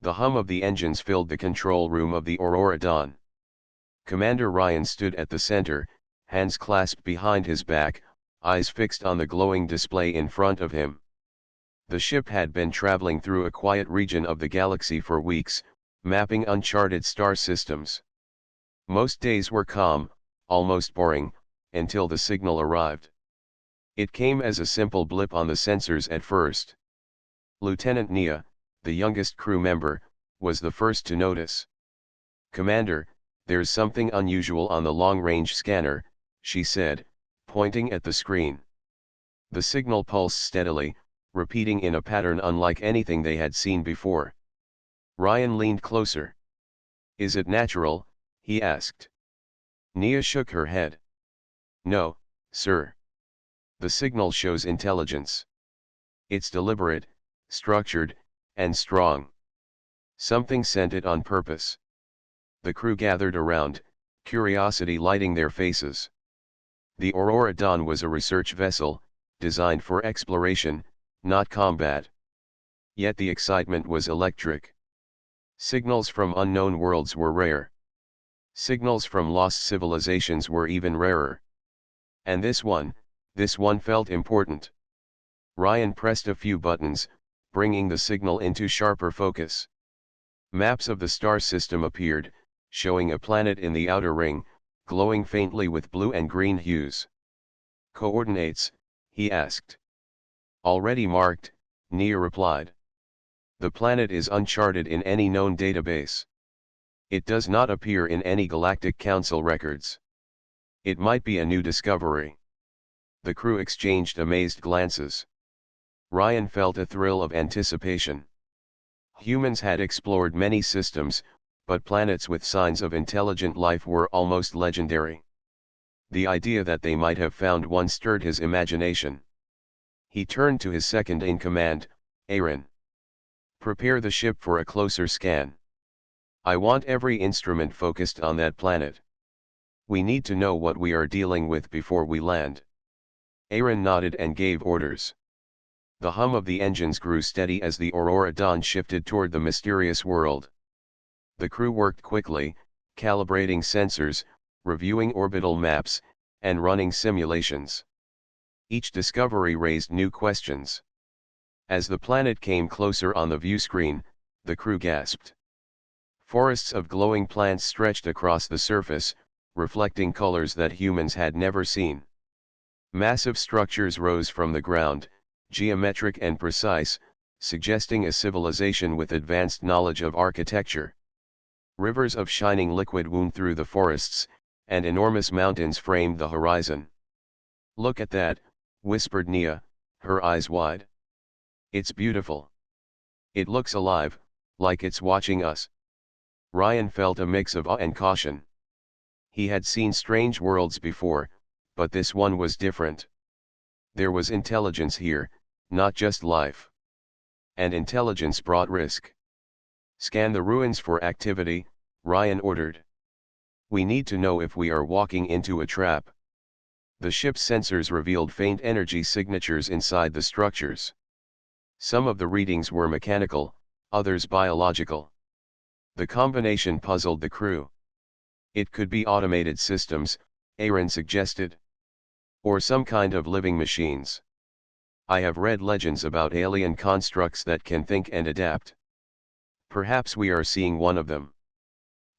The hum of the engines filled the control room of the Aurora Dawn. Commander Ryan stood at the center, hands clasped behind his back, eyes fixed on the glowing display in front of him. The ship had been traveling through a quiet region of the galaxy for weeks, mapping uncharted star systems. Most days were calm, almost boring, until the signal arrived. It came as a simple blip on the sensors at first. Lieutenant Nia, the youngest crew member, was the first to notice. "Commander, there's something unusual on the long-range scanner," she said, pointing at the screen. The signal pulsed steadily, repeating in a pattern unlike anything they had seen before. Ryan leaned closer. "Is it natural?" he asked. Nia shook her head. "No, sir. The signal shows intelligence. It's deliberate, structured, and strong. Something sent it on purpose." The crew gathered around, curiosity lighting their faces. The Aurora Dawn was a research vessel, designed for exploration, not combat. Yet the excitement was electric. Signals from unknown worlds were rare. Signals from lost civilizations were even rarer. And this one felt important. Ryan pressed a few buttons, bringing the signal into sharper focus. Maps of the star system appeared, showing a planet in the outer ring, glowing faintly with blue and green hues. "Coordinates?" he asked. "Already marked," Nia replied. "The planet is uncharted in any known database. It does not appear in any Galactic Council records. It might be a new discovery." The crew exchanged amazed glances. Ryan felt a thrill of anticipation. Humans had explored many systems, but planets with signs of intelligent life were almost legendary. The idea that they might have found one stirred his imagination. He turned to his second-in-command, Aaron. "Prepare the ship for a closer scan. I want every instrument focused on that planet. We need to know what we are dealing with before we land." Aaron nodded and gave orders. The hum of the engines grew steady as the Aurora Dawn shifted toward the mysterious world. The crew worked quickly, calibrating sensors, reviewing orbital maps, and running simulations. Each discovery raised new questions. As the planet came closer on the view screen, the crew gasped. Forests of glowing plants stretched across the surface, reflecting colors that humans had never seen. Massive structures rose from the ground, geometric and precise, suggesting a civilization with advanced knowledge of architecture. Rivers of shining liquid wound through the forests, and enormous mountains framed the horizon. "Look at that," whispered Nia, her eyes wide. "It's beautiful. It looks alive, like it's watching us." Ryan felt a mix of awe and caution. He had seen strange worlds before, but this one was different. There was intelligence here, not just life. And intelligence brought risk. "Scan the ruins for activity," Ryan ordered. "We need to know if we are walking into a trap." The ship's sensors revealed faint energy signatures inside the structures. Some of the readings were mechanical, others biological. The combination puzzled the crew. "It could be automated systems," Aaron suggested. "Or some kind of living machines. I have read legends about alien constructs that can think and adapt. Perhaps we are seeing one of them."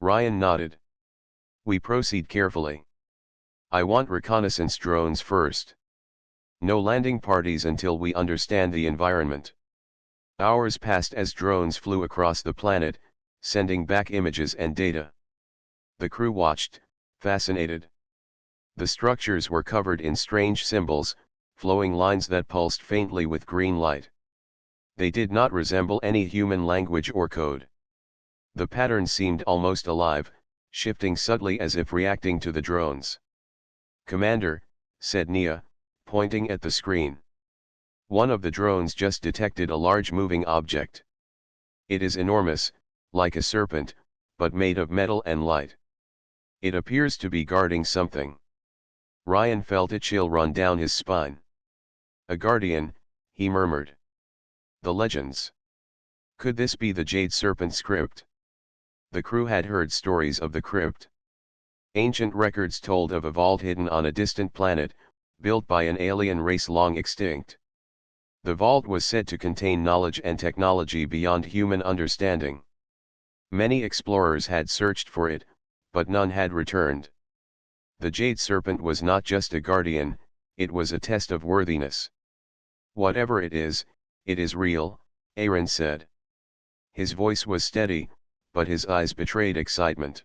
Ryan nodded. "We proceed carefully. I want reconnaissance drones first. No landing parties until we understand the environment." Hours passed as drones flew across the planet, sending back images and data. The crew watched, fascinated. The structures were covered in strange symbols, flowing lines that pulsed faintly with green light. They did not resemble any human language or code. The pattern seemed almost alive, shifting subtly as if reacting to the drones. "Commander," said Nia, pointing at the screen. "One of the drones just detected a large moving object. It is enormous, like a serpent, but made of metal and light. It appears to be guarding something." Ryan felt a chill run down his spine. "A guardian," he murmured. "The legends. Could this be the Jade Serpent's crypt? The crew had heard stories of the crypt. Ancient records told of a vault hidden on a distant planet, built by an alien race long extinct. The vault was said to contain knowledge and technology beyond human understanding. Many explorers had searched for it, but none had returned. The Jade Serpent was not just a guardian, it was a test of worthiness. Whatever it is real, Aaron said. His voice was steady, but his eyes betrayed excitement.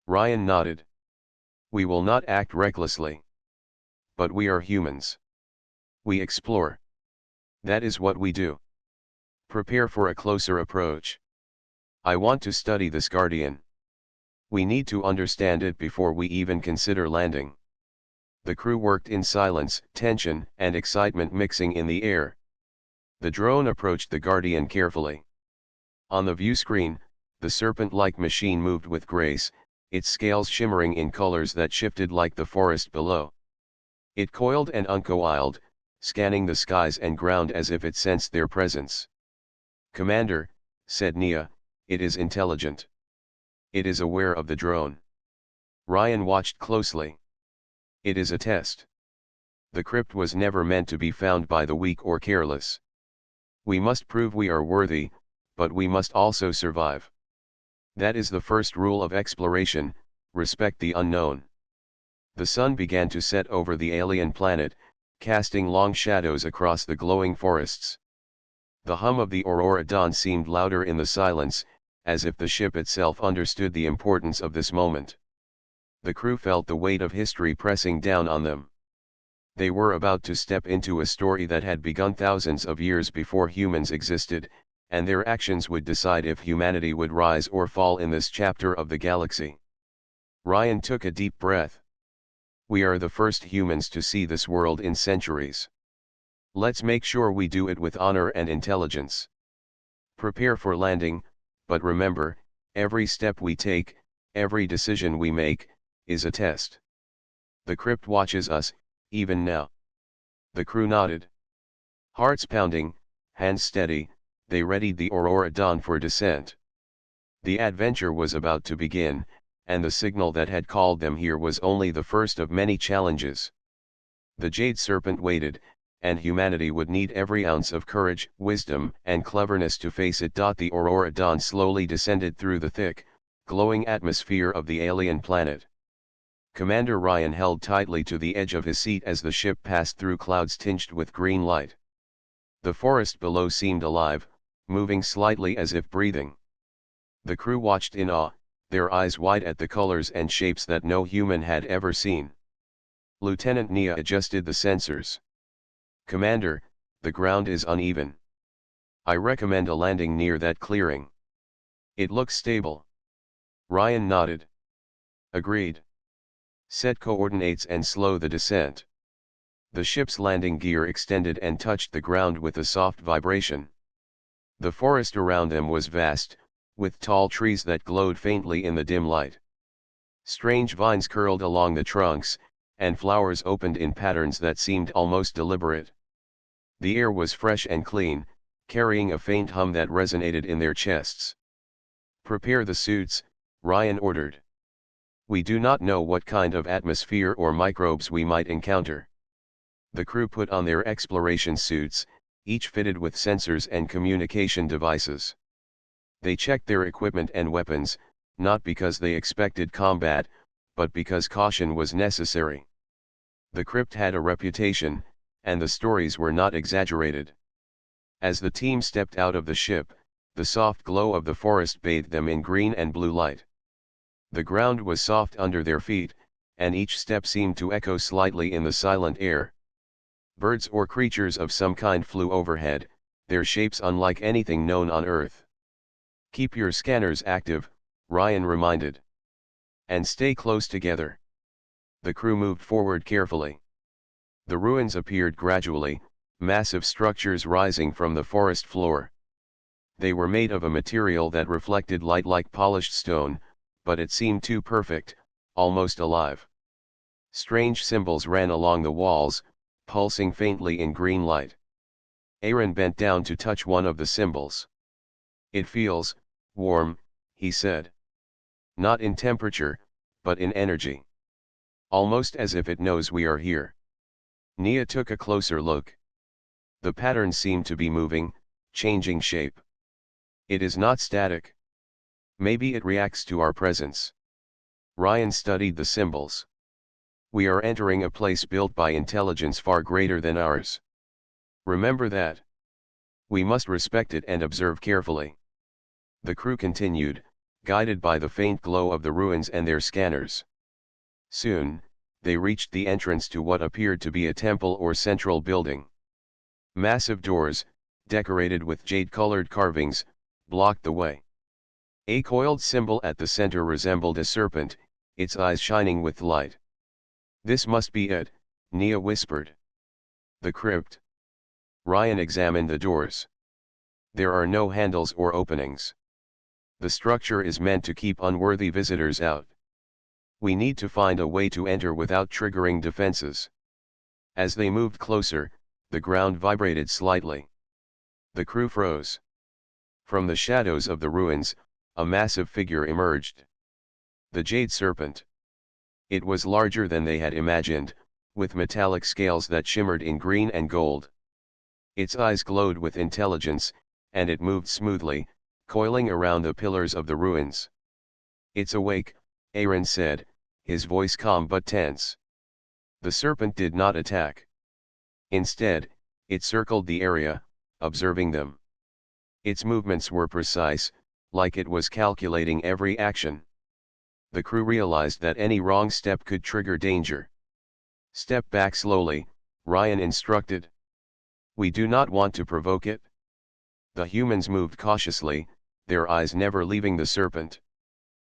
Ryan nodded. We will not act recklessly. But we are humans. We explore. That is what we do. Prepare for a closer approach. I want to study this guardian. We need to understand it before we even consider landing. The crew worked in silence, tension and excitement mixing in the air. The drone approached the guardian carefully. On the view screen, the serpent-like machine moved with grace, its scales shimmering in colors that shifted like the forest below. It coiled and uncoiled, scanning the skies and ground as if it sensed their presence. Commander, said Nia, it is intelligent. It is aware of the drone. Ryan watched closely. It is a test. The crypt was never meant to be found by the weak or careless. We must prove we are worthy, but we must also survive. That is the first rule of exploration, respect the unknown. The sun began to set over the alien planet, casting long shadows across the glowing forests. The hum of the Aurora Dawn seemed louder in the silence, as if the ship itself understood the importance of this moment. The crew felt the weight of history pressing down on them. They were about to step into a story that had begun thousands of years before humans existed, and their actions would decide if humanity would rise or fall in this chapter of the galaxy. Ryan took a deep breath. We are the first humans to see this world in centuries. Let's make sure we do it with honor and intelligence. Prepare for landing, but remember, every step we take, every decision we make, is a test. The crypt watches us, even now. The crew nodded. Hearts pounding, hands steady, they readied the Aurora Dawn for descent. The adventure was about to begin, and the signal that had called them here was only the first of many challenges. The Jade Serpent waited, and humanity would need every ounce of courage, wisdom, and cleverness to face it. The Aurora Dawn slowly descended through the thick, glowing atmosphere of the alien planet. Commander Ryan held tightly to the edge of his seat as the ship passed through clouds tinged with green light. The forest below seemed alive, moving slightly as if breathing. The crew watched in awe, their eyes wide at the colors and shapes that no human had ever seen. Lieutenant Nia adjusted the sensors. Commander, the ground is uneven. I recommend a landing near that clearing. It looks stable. Ryan nodded. Agreed. Set coordinates and slow the descent. The ship's landing gear extended and touched the ground with a soft vibration. The forest around them was vast, with tall trees that glowed faintly in the dim light. Strange vines curled along the trunks, and flowers opened in patterns that seemed almost deliberate. The air was fresh and clean, carrying a faint hum that resonated in their chests. Prepare the suits, Ryan ordered. We do not know what kind of atmosphere or microbes we might encounter. The crew put on their exploration suits, each fitted with sensors and communication devices. They checked their equipment and weapons, not because they expected combat, but because caution was necessary. The crypt had a reputation, and the stories were not exaggerated. As the team stepped out of the ship, the soft glow of the forest bathed them in green and blue light. The ground was soft under their feet, and each step seemed to echo slightly in the silent air. Birds or creatures of some kind flew overhead, their shapes unlike anything known on Earth. Keep your scanners active, Ryan reminded. And stay close together. The crew moved forward carefully. The ruins appeared gradually, massive structures rising from the forest floor. They were made of a material that reflected light like polished stone, but it seemed too perfect, almost alive. Strange symbols ran along the walls, pulsing faintly in green light. Aaron bent down to touch one of the symbols. It feels warm, he said. Not in temperature, but in energy. Almost as if it knows we are here. Nia took a closer look. The pattern seemed to be moving, changing shape. It is not static. Maybe it reacts to our presence. Ryan studied the symbols. We are entering a place built by intelligence far greater than ours. Remember that. We must respect it and observe carefully. The crew continued, guided by the faint glow of the ruins and their scanners. Soon, they reached the entrance to what appeared to be a temple or central building. Massive doors, decorated with jade-colored carvings, blocked the way. A coiled symbol at the center resembled a serpent, its eyes shining with light. This must be it, Nia whispered. The crypt. Ryan examined the doors. There are no handles or openings. The structure is meant to keep unworthy visitors out. We need to find a way to enter without triggering defenses. As they moved closer, the ground vibrated slightly. The crew froze. From the shadows of the ruins, a massive figure emerged. The Jade Serpent. It was larger than they had imagined, with metallic scales that shimmered in green and gold. Its eyes glowed with intelligence, and it moved smoothly, coiling around the pillars of the ruins. It's awake, Aaron said, his voice calm but tense. The serpent did not attack. Instead, it circled the area, observing them. Its movements were precise, like it was calculating every action. The crew realized that any wrong step could trigger danger. Step back slowly, Ryan instructed. We do not want to provoke it. The humans moved cautiously, their eyes never leaving the serpent.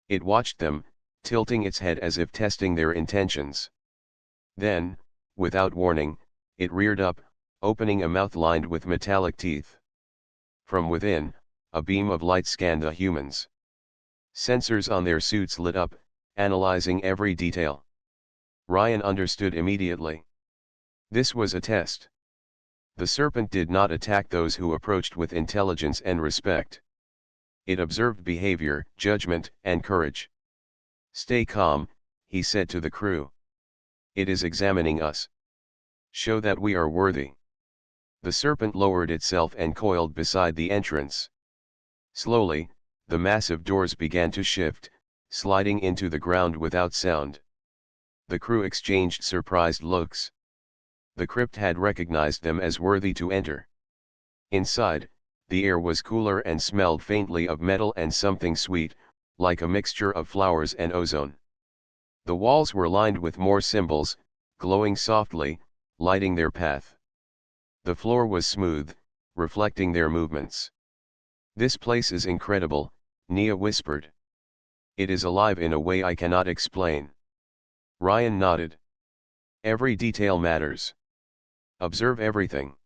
It watched them, tilting its head as if testing their intentions. Then, without warning, it reared up, opening a mouth lined with metallic teeth. From within, a beam of light scanned the humans. Sensors on their suits lit up, analyzing every detail. Ryan understood immediately. This was a test. The serpent did not attack those who approached with intelligence and respect. It observed behavior, judgment, and courage. Stay calm, he said to the crew. It is examining us. Show that we are worthy. The serpent lowered itself and coiled beside the entrance. Slowly, the massive doors began to shift, sliding into the ground without sound. The crew exchanged surprised looks. The crypt had recognized them as worthy to enter. Inside, the air was cooler and smelled faintly of metal and something sweet, like a mixture of flowers and ozone. The walls were lined with more symbols, glowing softly, lighting their path. The floor was smooth, reflecting their movements. This place is incredible, Nia whispered. It is alive in a way I cannot explain. Ryan nodded. Every detail matters. Observe everything.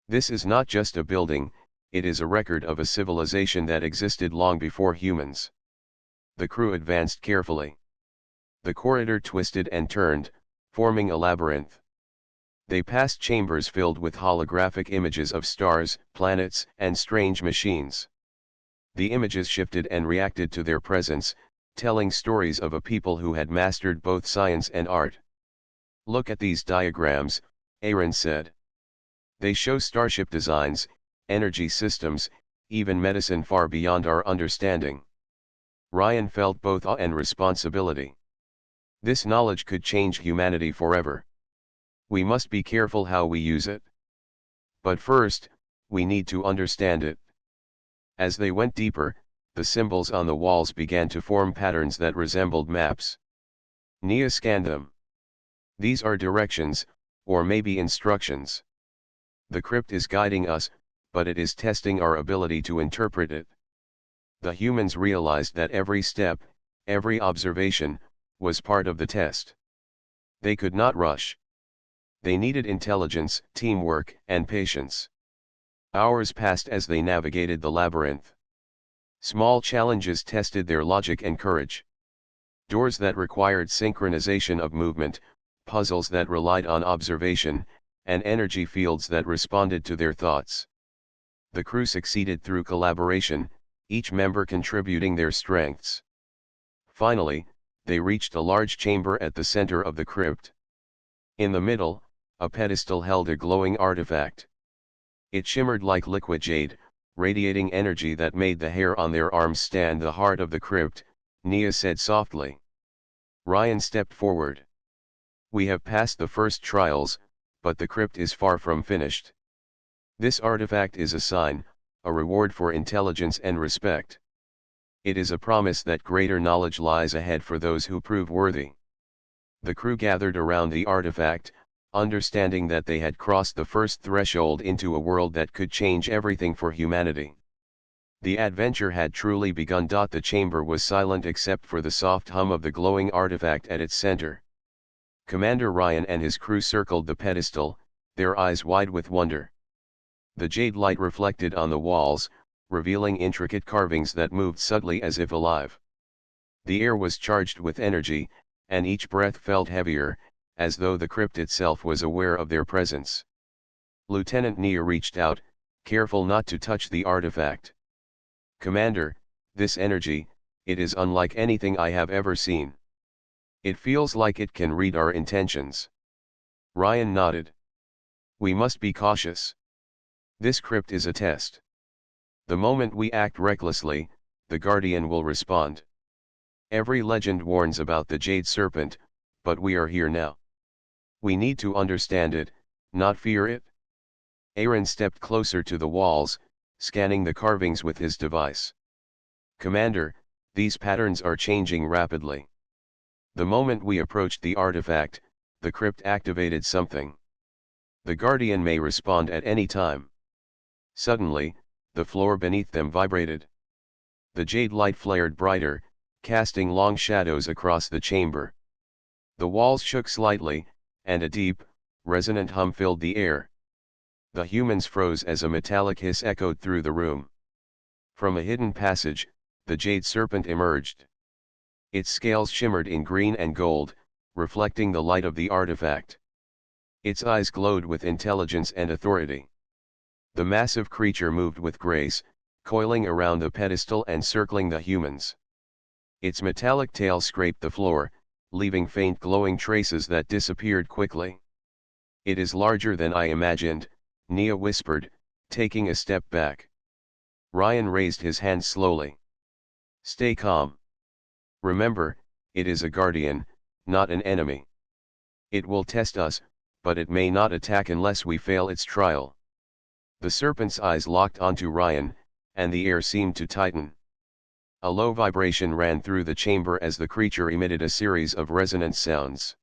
This is not just a building, it is a record of a civilization that existed long before humans. The crew advanced carefully. The corridor twisted and turned, forming a labyrinth. They passed chambers filled with holographic images of stars, planets, and strange machines. The images shifted and reacted to their presence, telling stories of a people who had mastered both science and art. Look at these diagrams, Aaron said. They show starship designs, energy systems, even medicine far beyond our understanding. Ryan felt both awe and responsibility. This knowledge could change humanity forever. We must be careful how we use it. But first, we need to understand it. As they went deeper, the symbols on the walls began to form patterns that resembled maps. Nia scanned them. These are directions, or maybe instructions. The crypt is guiding us, but it is testing our ability to interpret it. The humans realized that every step, every observation, was part of the test. They could not rush. They needed intelligence, teamwork, and patience. Hours passed as they navigated the labyrinth. Small challenges tested their logic and courage. Doors that required synchronization of movement, puzzles that relied on observation, and energy fields that responded to their thoughts. The crew succeeded through collaboration, each member contributing their strengths. Finally, they reached a large chamber at the center of the crypt. In the middle, a pedestal held a glowing artifact. It shimmered like liquid jade, radiating energy that made the hair on their arms stand. The heart of the crypt, Nia said softly. Ryan stepped forward. We have passed the first trials, but the crypt is far from finished. This artifact is a sign, a reward for intelligence and respect. It is a promise that greater knowledge lies ahead for those who prove worthy. The crew gathered around the artifact, understanding that they had crossed the first threshold into a world that could change everything for humanity. The adventure had truly begun. The chamber was silent except for the soft hum of the glowing artifact at its center. Commander Ryan and his crew circled the pedestal, their eyes wide with wonder. The jade light reflected on the walls, revealing intricate carvings that moved subtly as if alive. The air was charged with energy, and each breath felt heavier, as though the crypt itself was aware of their presence. Lieutenant Nia reached out, careful not to touch the artifact. Commander, this energy, it is unlike anything I have ever seen. It feels like it can read our intentions. Ryan nodded. We must be cautious. This crypt is a test. The moment we act recklessly, the Guardian will respond. Every legend warns about the Jade Serpent, but we are here now. We need to understand it, not fear it. Aaron stepped closer to the walls, scanning the carvings with his device. Commander, these patterns are changing rapidly. The moment we approached the artifact, the crypt activated something. The Guardian may respond at any time. Suddenly, the floor beneath them vibrated. The jade light flared brighter, casting long shadows across the chamber. The walls shook slightly, and a deep, resonant hum filled the air. The humans froze as a metallic hiss echoed through the room. From a hidden passage, the Jade Serpent emerged. Its scales shimmered in green and gold, reflecting the light of the artifact. Its eyes glowed with intelligence and authority. The massive creature moved with grace, coiling around the pedestal and circling the humans. Its metallic tail scraped the floor, leaving faint glowing traces that disappeared quickly. It is larger than I imagined, Nia whispered, taking a step back. Ryan raised his hand slowly. Stay calm. Remember, it is a guardian, not an enemy. It will test us, but it may not attack unless we fail its trial. The serpent's eyes locked onto Ryan, and the air seemed to tighten. A low vibration ran through the chamber as the creature emitted a series of resonant sounds.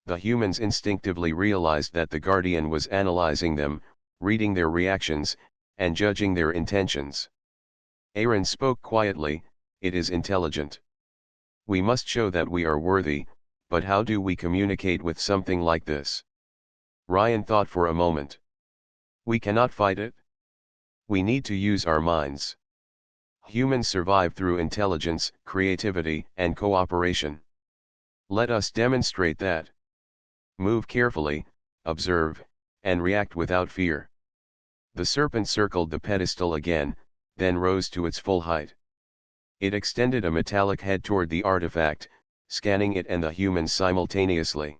The humans instinctively realized that the Guardian was analyzing them, reading their reactions, and judging their intentions. Aaron spoke quietly, it is intelligent. We must show that we are worthy, but how do we communicate with something like this? Ryan thought for a moment. We cannot fight it. We need to use our minds. Humans survive through intelligence, creativity, and cooperation. Let us demonstrate that. Move carefully, observe, and react without fear. The serpent circled the pedestal again, then rose to its full height. It extended a metallic head toward the artifact, scanning it and the humans simultaneously.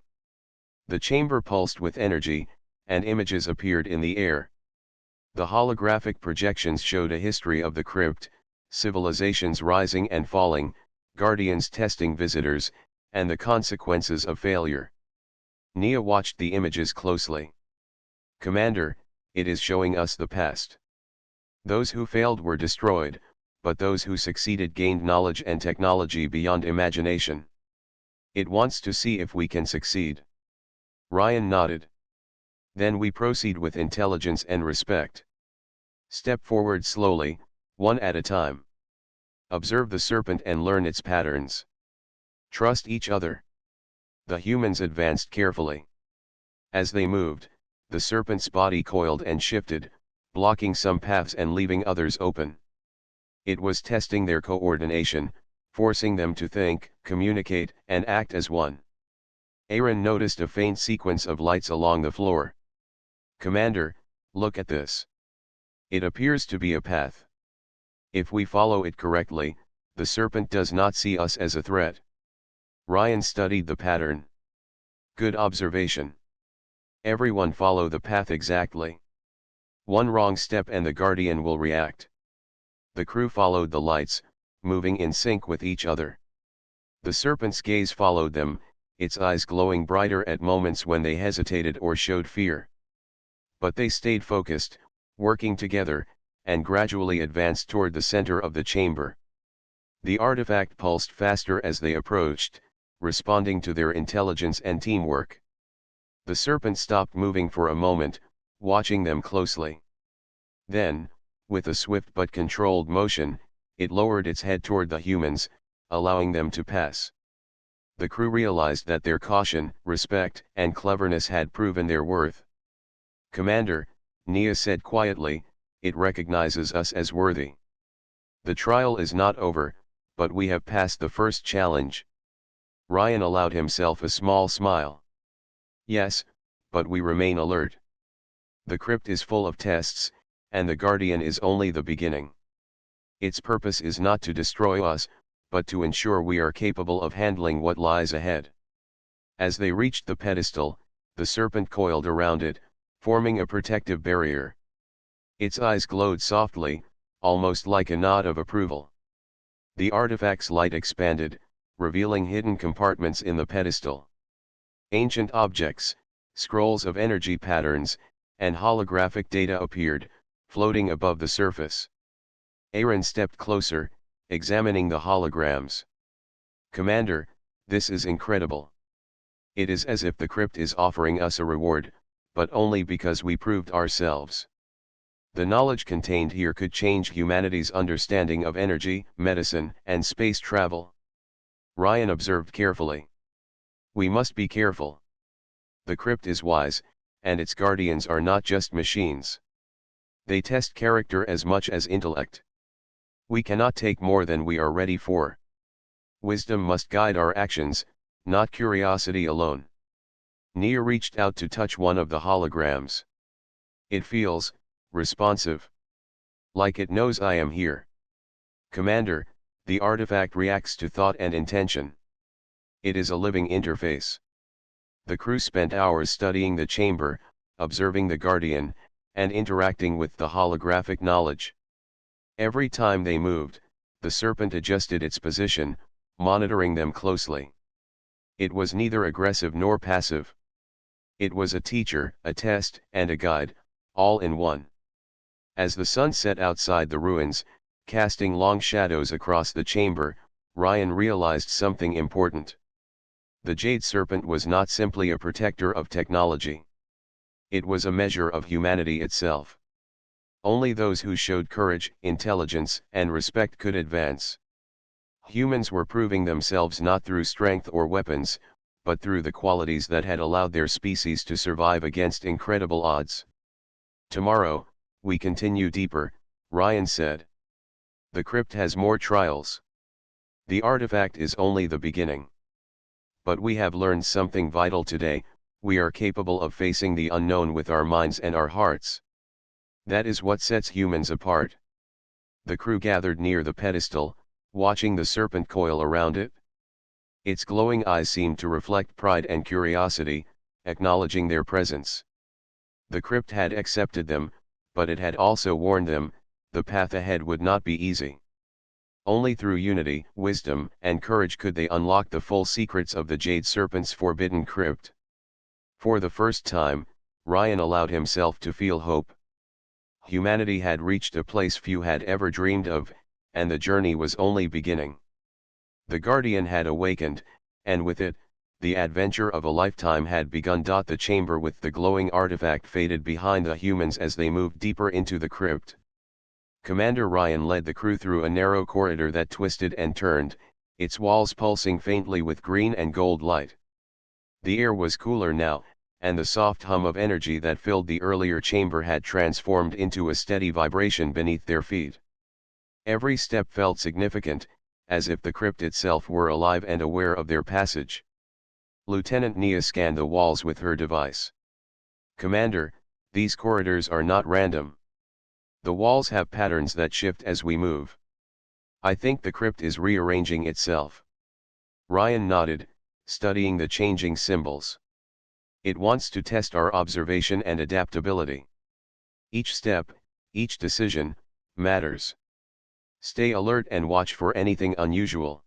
The chamber pulsed with energy, and images appeared in the air. The holographic projections showed a history of the crypt, civilizations rising and falling, guardians testing visitors, and the consequences of failure. Nia watched the images closely. Commander, it is showing us the past. Those who failed were destroyed, but those who succeeded gained knowledge and technology beyond imagination. It wants to see if we can succeed. Ryan nodded. Then we proceed with intelligence and respect. Step forward slowly, one at a time. Observe the serpent and learn its patterns. Trust each other. The humans advanced carefully. As they moved, the serpent's body coiled and shifted, blocking some paths and leaving others open. It was testing their coordination, forcing them to think, communicate, and act as one. Aaron noticed a faint sequence of lights along the floor. Commander, look at this. It appears to be a path. If we follow it correctly, the serpent does not see us as a threat. Ryan studied the pattern. Good observation. Everyone follow the path exactly. One wrong step and the guardian will react. The crew followed the lights, moving in sync with each other. The serpent's gaze followed them, its eyes glowing brighter at moments when they hesitated or showed fear. But they stayed focused, working together, and gradually advanced toward the center of the chamber. The artifact pulsed faster as they approached, responding to their intelligence and teamwork. The serpent stopped moving for a moment, watching them closely. Then, with a swift but controlled motion, it lowered its head toward the humans, allowing them to pass. The crew realized that their caution, respect, and cleverness had proven their worth. "Commander," Nia said quietly, "it recognizes us as worthy. The trial is not over, but we have passed the first challenge." Ryan allowed himself a small smile. "Yes, but we remain alert. The crypt is full of tests, and the Guardian is only the beginning. Its purpose is not to destroy us, but to ensure we are capable of handling what lies ahead." As they reached the pedestal, the serpent coiled around it, forming a protective barrier. Its eyes glowed softly, almost like a nod of approval. The artifact's light expanded, revealing hidden compartments in the pedestal. Ancient objects, scrolls of energy patterns, and holographic data appeared, floating above the surface. Aaron stepped closer, examining the holograms. "Commander, this is incredible. It is as if the crypt is offering us a reward, but only because we proved ourselves. The knowledge contained here could change humanity's understanding of energy, medicine, and space travel." Ryan observed carefully. "We must be careful. The crypt is wise, and its guardians are not just machines. They test character as much as intellect. We cannot take more than we are ready for. Wisdom must guide our actions, not curiosity alone." Nia reached out to touch one of the holograms. "It feels responsive. Like it knows I am here." "Commander, the artifact reacts to thought and intention. It is a living interface." The crew spent hours studying the chamber, observing the Guardian, and interacting with the holographic knowledge. Every time they moved, the serpent adjusted its position, monitoring them closely. It was neither aggressive nor passive. It was a teacher, a test, and a guide, all in one. As the sun set outside the ruins, casting long shadows across the chamber, Ryan realized something important. The Jade Serpent was not simply a protector of technology. It was a measure of humanity itself. Only those who showed courage, intelligence, and respect could advance. Humans were proving themselves not through strength or weapons, but through the qualities that had allowed their species to survive against incredible odds. "Tomorrow, we continue deeper," Ryan said. "The crypt has more trials. The artifact is only the beginning. But we have learned something vital today: we are capable of facing the unknown with our minds and our hearts. That is what sets humans apart." The crew gathered near the pedestal, watching the serpent coil around it. Its glowing eyes seemed to reflect pride and curiosity, acknowledging their presence. The crypt had accepted them, but it had also warned them, the path ahead would not be easy. Only through unity, wisdom, and courage could they unlock the full secrets of the Jade Serpent's forbidden crypt. For the first time, Ryan allowed himself to feel hope. Humanity had reached a place few had ever dreamed of, and the journey was only beginning. The Guardian had awakened, and with it, the adventure of a lifetime had begun. The chamber with the glowing artifact faded behind the humans as they moved deeper into the crypt. Commander Ryan led the crew through a narrow corridor that twisted and turned, its walls pulsing faintly with green and gold light. The air was cooler now, and the soft hum of energy that filled the earlier chamber had transformed into a steady vibration beneath their feet. Every step felt significant, as if the crypt itself were alive and aware of their passage. Lieutenant Nia scanned the walls with her device. "Commander, these corridors are not random. The walls have patterns that shift as we move. I think the crypt is rearranging itself. Ryan nodded, studying the changing symbols. It wants to test our observation and adaptability. Each step, each decision, matters. Stay alert and watch for anything unusual.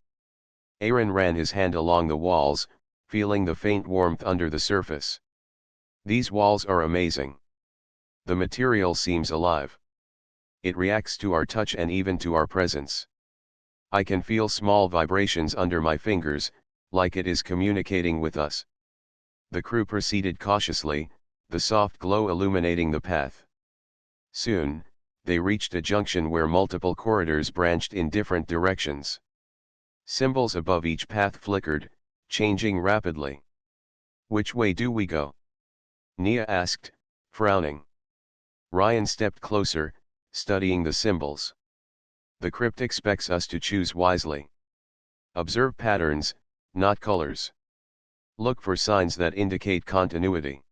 Aaron ran his hand along the walls, feeling the faint warmth under the surface. These walls are amazing. The material seems alive. It reacts to our touch and even to our presence. I can feel small vibrations under my fingers, like it is communicating with us. The crew proceeded cautiously, the soft glow illuminating the path. Soon, they reached a junction where multiple corridors branched in different directions. Symbols above each path flickered, changing rapidly. "Which way do we go?" Nia asked, frowning. Ryan stepped closer, studying the symbols. "The crypt expects us to choose wisely. Observe patterns, not colors. Look for signs that indicate continuity.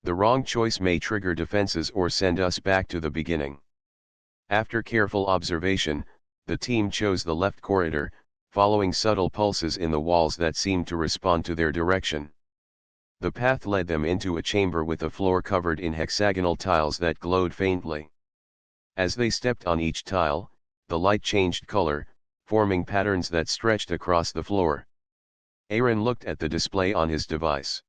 The wrong choice may trigger defenses or send us back to the beginning." After careful observation, the team chose the left corridor, following subtle pulses in the walls that seemed to respond to their direction. The path led them into a chamber with a floor covered in hexagonal tiles that glowed faintly. As they stepped on each tile, the light changed color, forming patterns that stretched across the floor. Aaron looked at the display on his device.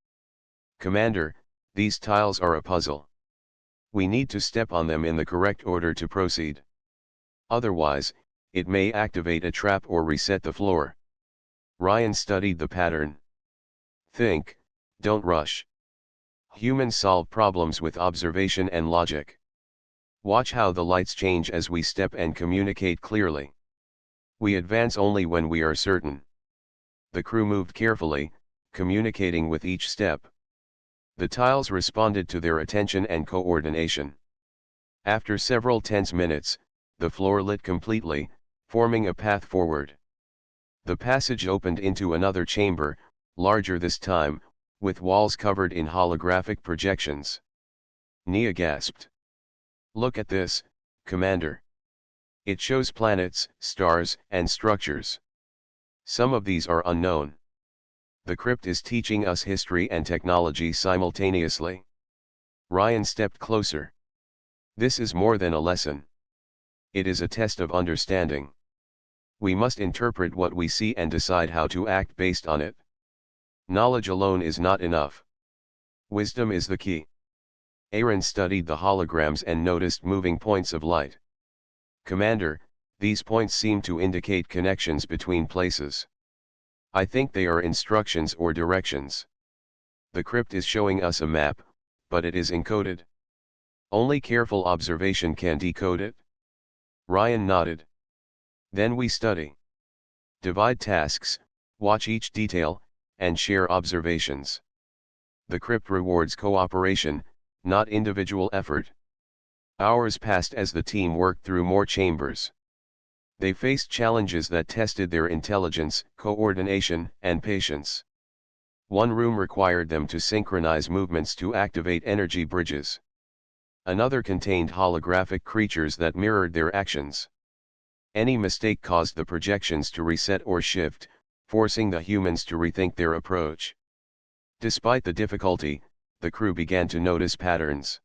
"Commander, these tiles are a puzzle. We need to step on them in the correct order to proceed. Otherwise, it may activate a trap or reset the floor." Ryan studied the pattern. "Think, don't rush. Humans solve problems with observation and logic. Watch how the lights change as we step and communicate clearly. We advance only when we are certain." The crew moved carefully, communicating with each step. The tiles responded to their attention and coordination. After several tense minutes, the floor lit completely, forming a path forward. The passage opened into another chamber, larger this time, with walls covered in holographic projections. Nia gasped. "Look at this, Commander. It shows planets, stars, and structures. Some of these are unknown. The crypt is teaching us history and technology simultaneously." Ryan stepped closer. "This is more than a lesson. It is a test of understanding. We must interpret what we see and decide how to act based on it. Knowledge alone is not enough. Wisdom is the key." Aaron studied the holograms and noticed moving points of light. "Commander, these points seem to indicate connections between places. I think they are instructions or directions. The crypt is showing us a map, but it is encoded. Only careful observation can decode it." Ryan nodded. "Then we study. Divide tasks, watch each detail, and share observations. The crypt rewards cooperation, not individual effort." Hours passed as the team worked through more chambers. They faced challenges that tested their intelligence, coordination, and patience. One room required them to synchronize movements to activate energy bridges. Another contained holographic creatures that mirrored their actions. Any mistake caused the projections to reset or shift, forcing the humans to rethink their approach. Despite the difficulty, the crew began to notice patterns.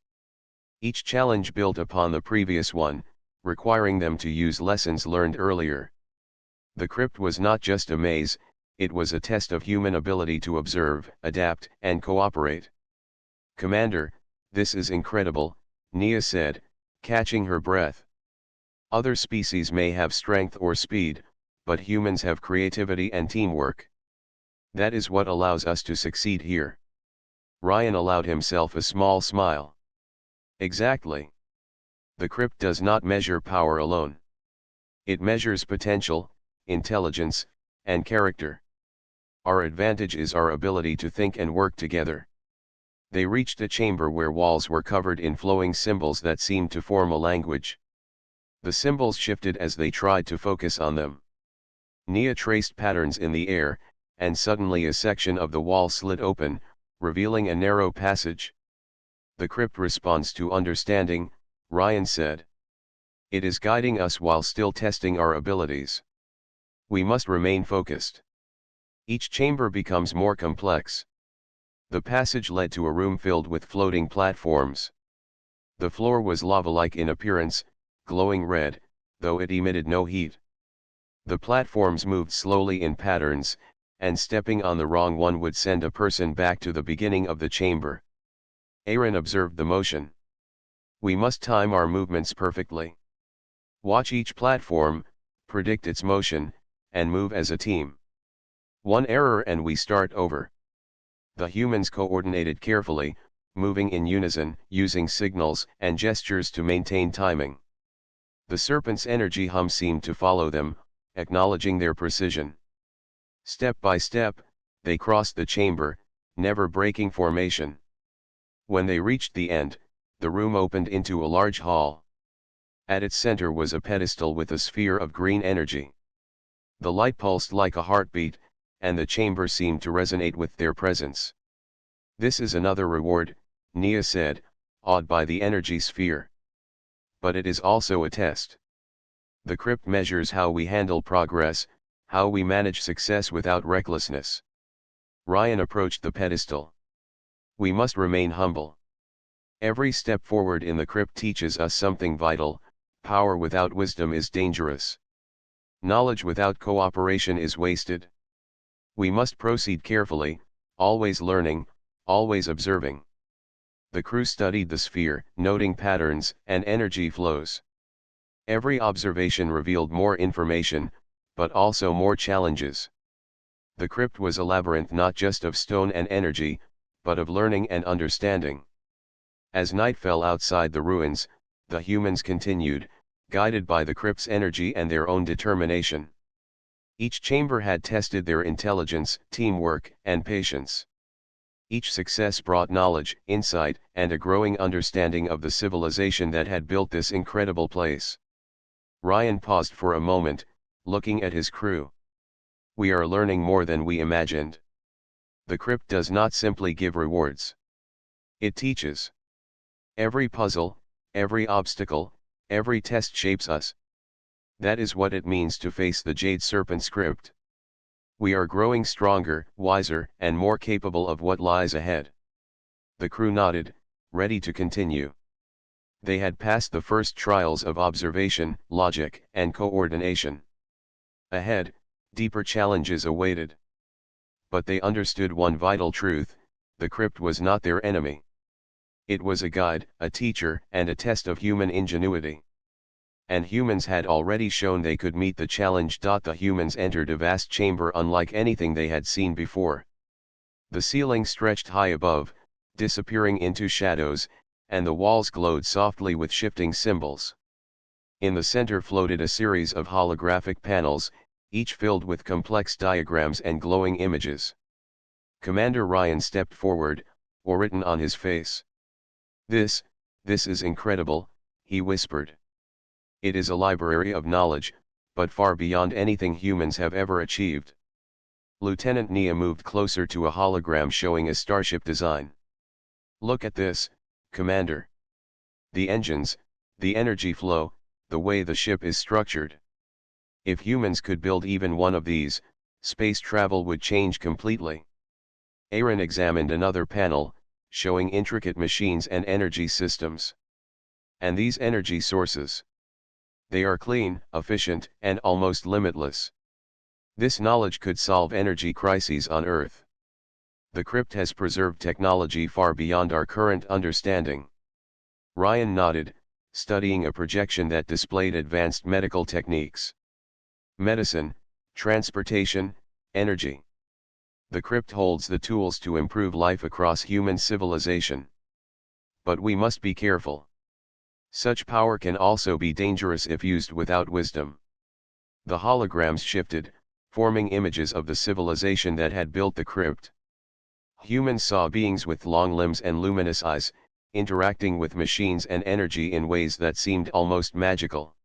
Each challenge built upon the previous one, requiring them to use lessons learned earlier. The crypt was not just a maze, it was a test of human ability to observe, adapt, and cooperate. "Commander, this is incredible," Nia said, catching her breath. "Other species may have strength or speed, but humans have creativity and teamwork. That is what allows us to succeed here." Ryan allowed himself a small smile. "Exactly. The crypt does not measure power alone. It measures potential, intelligence, and character. Our advantage is our ability to think and work together." They reached a chamber where walls were covered in flowing symbols that seemed to form a language. The symbols shifted as they tried to focus on them. Nia traced patterns in the air, and suddenly a section of the wall slid open, revealing a narrow passage. "The crypt responds to understanding," Ryan said. It is guiding us while still testing our abilities. We must remain focused. Each chamber becomes more complex. The passage led to a room filled with floating platforms. The floor was lava-like in appearance, glowing red, though it emitted no heat. The platforms moved slowly in patterns, and stepping on the wrong one would send a person back to the beginning of the chamber. Aaron observed the motion. We must time our movements perfectly. Watch each platform, predict its motion, and move as a team. One error and we start over. The humans coordinated carefully, moving in unison, using signals and gestures to maintain timing. The serpent's energy hum seemed to follow them, acknowledging their precision. Step by step, they crossed the chamber, never breaking formation. When they reached the end, the room opened into a large hall. At its center was a pedestal with a sphere of green energy. The light pulsed like a heartbeat, and the chamber seemed to resonate with their presence. This is another reward, Nia said, awed by the energy sphere. But it is also a test. The crypt measures how we handle progress, how we manage success without recklessness. Ryan approached the pedestal. We must remain humble. Every step forward in the crypt teaches us something vital. Power without wisdom is dangerous. Knowledge without cooperation is wasted. We must proceed carefully, always learning, always observing. The crew studied the sphere, noting patterns and energy flows. Every observation revealed more information, but also more challenges. The crypt was a labyrinth not just of stone and energy, but of learning and understanding. As night fell outside the ruins, the humans continued, guided by the crypt's energy and their own determination. Each chamber had tested their intelligence, teamwork, and patience. Each success brought knowledge, insight, and a growing understanding of the civilization that had built this incredible place. Ryan paused for a moment, looking at his crew. We are learning more than we imagined. The crypt does not simply give rewards. It teaches. Every puzzle, every obstacle, every test shapes us. That is what it means to face the Jade Serpent's crypt. We are growing stronger, wiser, and more capable of what lies ahead. The crew nodded, ready to continue. They had passed the first trials of observation, logic, and coordination. Ahead, deeper challenges awaited. But they understood one vital truth: the crypt was not their enemy. It was a guide, a teacher, and a test of human ingenuity. And humans had already shown they could meet the challenge. The humans entered a vast chamber unlike anything they had seen before. The ceiling stretched high above, disappearing into shadows, and the walls glowed softly with shifting symbols. In the center floated a series of holographic panels, each filled with complex diagrams and glowing images. Commander Ryan stepped forward, awe written on his face. This is incredible," he whispered. "It is a library of knowledge, but far beyond anything humans have ever achieved." Lieutenant Nia moved closer to a hologram showing a starship design. "Look at this, Commander. The engines, the energy flow, the way the ship is structured. If humans could build even one of these, space travel would change completely." Aaron examined another panel, showing intricate machines and energy systems. "And these energy sources? They are clean, efficient, and almost limitless. This knowledge could solve energy crises on Earth. The crypt has preserved technology far beyond our current understanding." Ryan nodded, studying a projection that displayed advanced medical techniques. "Medicine, transportation, energy. The crypt holds the tools to improve life across human civilization. But we must be careful. Such power can also be dangerous if used without wisdom." The holograms shifted, forming images of the civilization that had built the crypt. Humans saw beings with long limbs and luminous eyes, interacting with machines and energy in ways that seemed almost magical.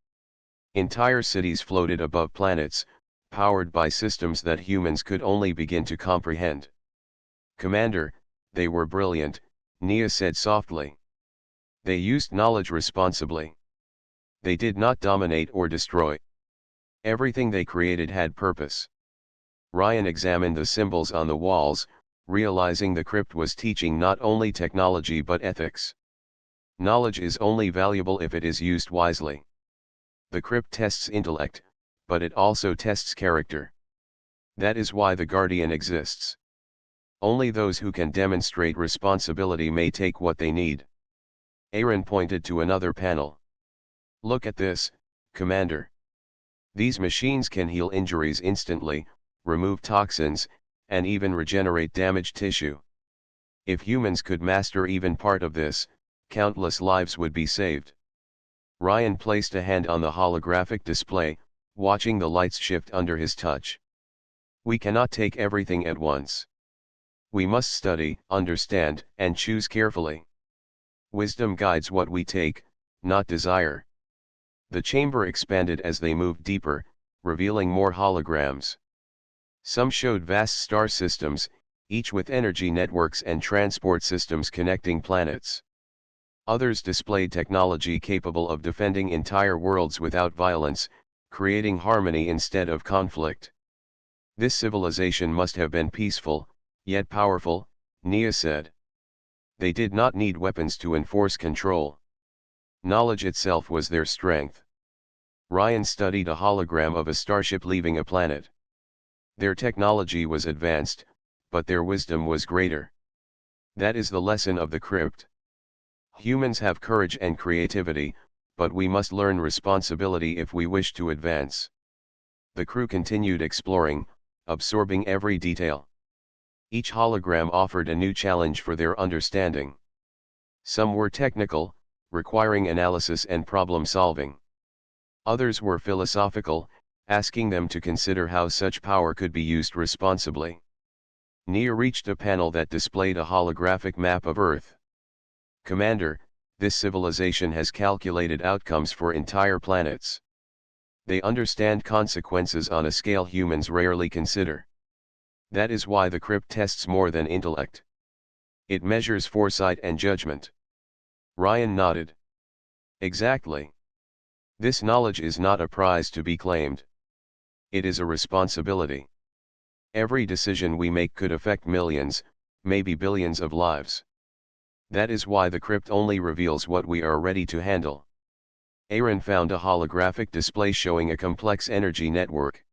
Entire cities floated above planets, powered by systems that humans could only begin to comprehend. "Commander, they were brilliant," Nia said softly. "They used knowledge responsibly. They did not dominate or destroy. Everything they created had purpose. Ryan examined the symbols on the walls, realizing the crypt was teaching not only technology but ethics. Knowledge is only valuable if it is used wisely. The crypt tests intellect, but it also tests character. That is why the Guardian exists. Only those who can demonstrate responsibility may take what they need. Aaron pointed to another panel. Look at this, Commander. These machines can heal injuries instantly, remove toxins, and even regenerate damaged tissue. If humans could master even part of this, countless lives would be saved. Ryan placed a hand on the holographic display, watching the lights shift under his touch. We cannot take everything at once. We must study, understand, and choose carefully. Wisdom guides what we take, not desire. The chamber expanded as they moved deeper, revealing more holograms. Some showed vast star systems, each with energy networks and transport systems connecting planets. Others displayed technology capable of defending entire worlds without violence, creating harmony instead of conflict. This civilization must have been peaceful, yet powerful, Nia said. They did not need weapons to enforce control. Knowledge itself was their strength. Ryan studied a hologram of a starship leaving a planet. Their technology was advanced, but their wisdom was greater. That is the lesson of the crypt. Humans have courage and creativity, but we must learn responsibility if we wish to advance. The crew continued exploring, absorbing every detail. Each hologram offered a new challenge for their understanding. Some were technical, requiring analysis and problem solving. Others were philosophical, asking them to consider how such power could be used responsibly. Nia reached a panel that displayed a holographic map of Earth. Commander, this civilization has calculated outcomes for entire planets. They understand consequences on a scale humans rarely consider. That is why the crypt tests more than intellect. It measures foresight and judgment. Ryan nodded. Exactly. This knowledge is not a prize to be claimed. It is a responsibility. Every decision we make could affect millions, maybe billions of lives. That is why the crypt only reveals what we are ready to handle. Aaron found a holographic display showing a complex energy network.